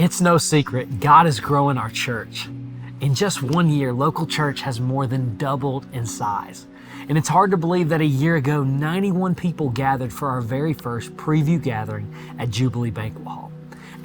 It's no secret, God is growing our church. In just 1 year, local church has more than doubled in size. And it's hard to believe that a year ago, 91 people gathered for our very first preview gathering at Jubilee Banquet Hall.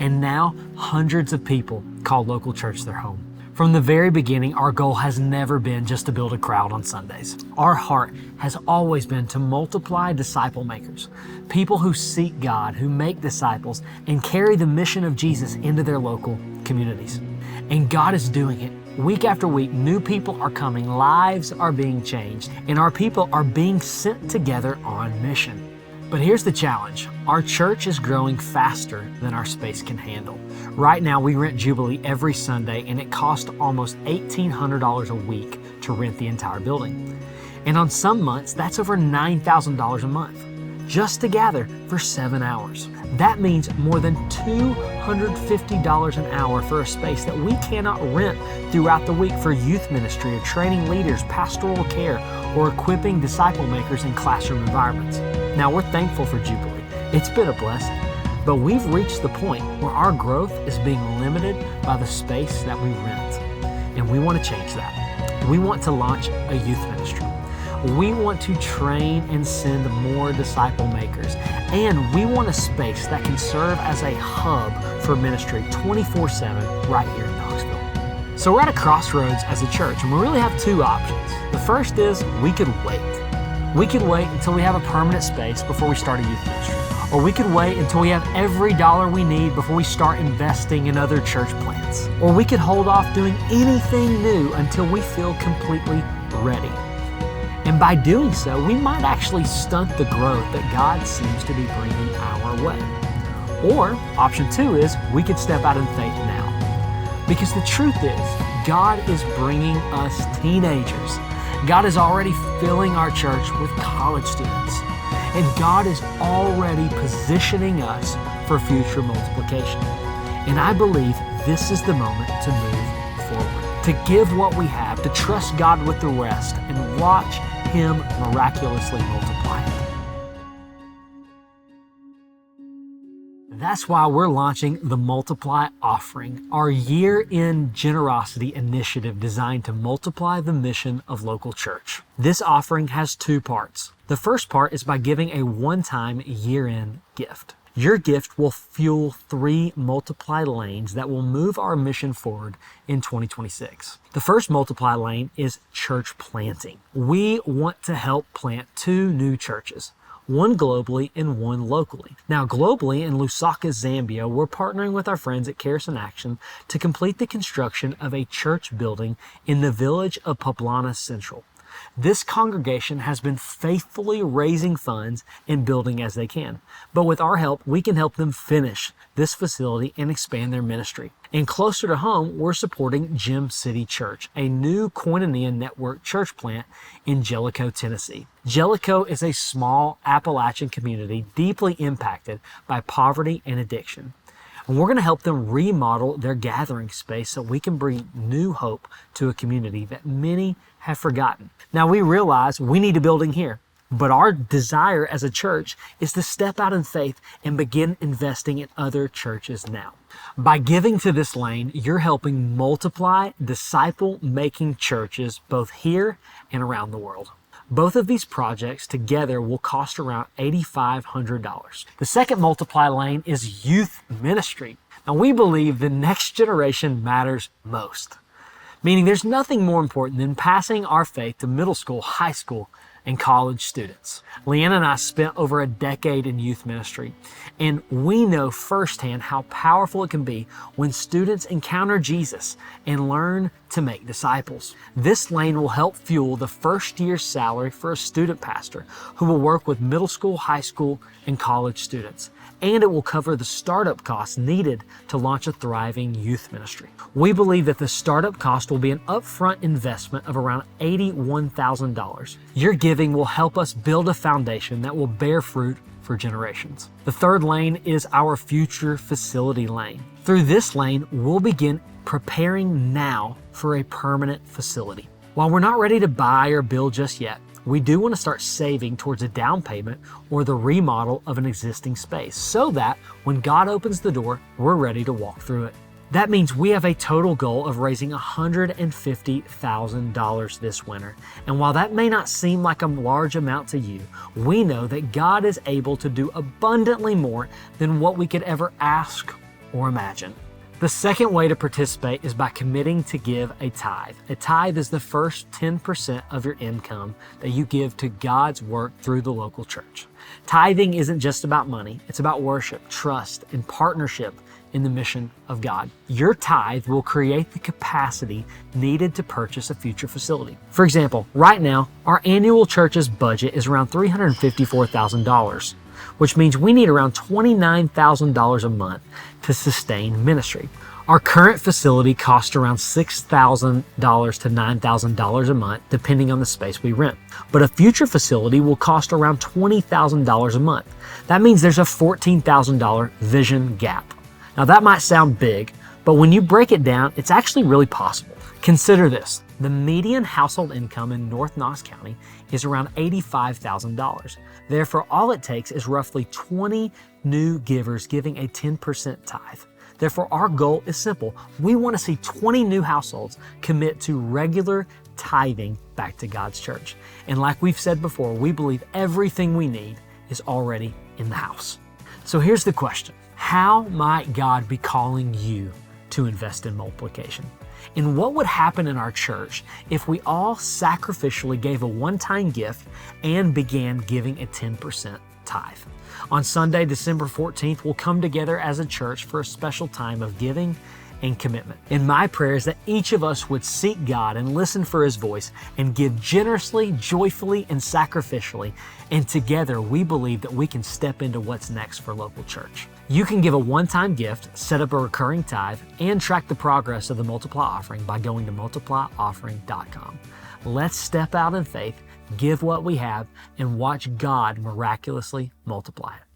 And now, hundreds of people call local church their home. From the very beginning, our goal has never been just to build a crowd on Sundays. Our heart has always been to multiply disciple makers, people who seek God, who make disciples, and carry the mission of Jesus into their local communities. And God is doing it. Week after week, new people are coming, lives are being changed, and our people are being sent together on mission. But here's the challenge. Our church is growing faster than our space can handle. Right now, we rent Jubilee every Sunday, and it costs almost $1,800 a week to rent the entire building. And on some months, that's over $9,000 a month, just to gather for 7 hours. That means more than $250 an hour for a space that we cannot rent throughout the week for youth ministry or training leaders, pastoral care, or equipping disciple makers in classroom environments. Now, we're thankful for Jubilee. It's been a blessing, but we've reached the point where our growth is being limited by the space that we rent, and we want to change that. We want to launch a youth ministry. We want to train and send more disciple makers, and we want a space that can serve as a hub for ministry 24/7 right here in Knoxville. So we're at a crossroads as a church, and we really have two options. The first is we could wait. We could wait until we have a permanent space before we start a youth ministry. Or we could wait until we have every dollar we need before we start investing in other church plants. Or we could hold off doing anything new until we feel completely ready. And by doing so, we might actually stunt the growth that God seems to be bringing our way. Or option two is we could step out in faith now. Because the truth is, God is bringing us teenagers. God is already filling our church with college students. And God is already positioning us for future multiplication. And I believe this is the moment to move forward, to give what we have, to trust God with the rest, and watch Him miraculously multiply it. That's why we're launching the Multiply Offering, our year-end generosity initiative designed to multiply the mission of local church. This offering has two parts. The first part is by giving a one-time year-end gift. Your gift will fuel 3 Multiply lanes that will move our mission forward in 2026. The first Multiply lane is church planting. We want to help plant 2 new churches, one globally and one locally. Now, globally in Lusaka, Zambia, we're partnering with our friends at Caris in Action to complete the construction of a church building in the village of Poblana Central. This congregation has been faithfully raising funds and building as they can. But with our help, we can help them finish this facility and expand their ministry. And closer to home, we're supporting Gem City Church, a new Koinonia Network church plant in Jellicoe, Tennessee. Jellicoe is a small Appalachian community deeply impacted by poverty and addiction. And we're going to help them remodel their gathering space so we can bring new hope to a community that many have forgotten. Now, we realize we need a building here, but our desire as a church is to step out in faith and begin investing in other churches now. By giving to this lane, you're helping multiply disciple-making churches both here and around the world. Both of these projects together will cost around $8,500. The second Multiply lane is youth ministry. Now, we believe the next generation matters most, meaning there's nothing more important than passing our faith to middle school, high school, and college students. Leanna and I spent over a decade in youth ministry, and we know firsthand how powerful it can be when students encounter Jesus and learn to make disciples. This lane will help fuel the first year's salary for a student pastor who will work with middle school, high school, and college students. And it will cover the startup costs needed to launch a thriving youth ministry. We believe that the startup cost will be an upfront investment of around $81,000. Your giving will help us build a foundation that will bear fruit for generations. The third lane is our future facility lane. Through this lane, we'll begin preparing now for a permanent facility. While we're not ready to buy or build just yet, we do want to start saving towards a down payment or the remodel of an existing space so that when God opens the door, we're ready to walk through it. That means we have a total goal of raising $150,000 this winter. And while that may not seem like a large amount to you, we know that God is able to do abundantly more than what we could ever ask or imagine. The second way to participate is by committing to give a tithe. A tithe is the first 10% of your income that you give to God's work through the local church. Tithing isn't just about money, it's about worship, trust, and partnership in the mission of God. Your tithe will create the capacity needed to purchase a future facility. For example, right now, our annual church's budget is around $354,000. Which means we need around $29,000 a month to sustain ministry. Our current facility costs around $6,000 to $9,000 a month, depending on the space we rent. But a future facility will cost around $20,000 a month. That means there's a $14,000 vision gap. Now that might sound big, but when you break it down, it's actually really possible. Consider this. The median household income in North Knox County is around $85,000. Therefore, all it takes is roughly 20 new givers giving a 10% tithe. Therefore, our goal is simple. We want to see 20 new households commit to regular tithing back to God's church. And like we've said before, we believe everything we need is already in the house. So here's the question. How might God be calling you to invest in multiplication? And what would happen in our church if we all sacrificially gave a one-time gift and began giving a 10% tithe? On Sunday, December 14th, we'll come together as a church for a special time of giving and commitment. And my prayer is that each of us would seek God and listen for His voice and give generously, joyfully, and sacrificially. And together, we believe that we can step into what's next for local church. You can give a one-time gift, set up a recurring tithe, and track the progress of the Multiply offering by going to multiplyoffering.com. Let's step out in faith, give what we have, and watch God miraculously multiply it.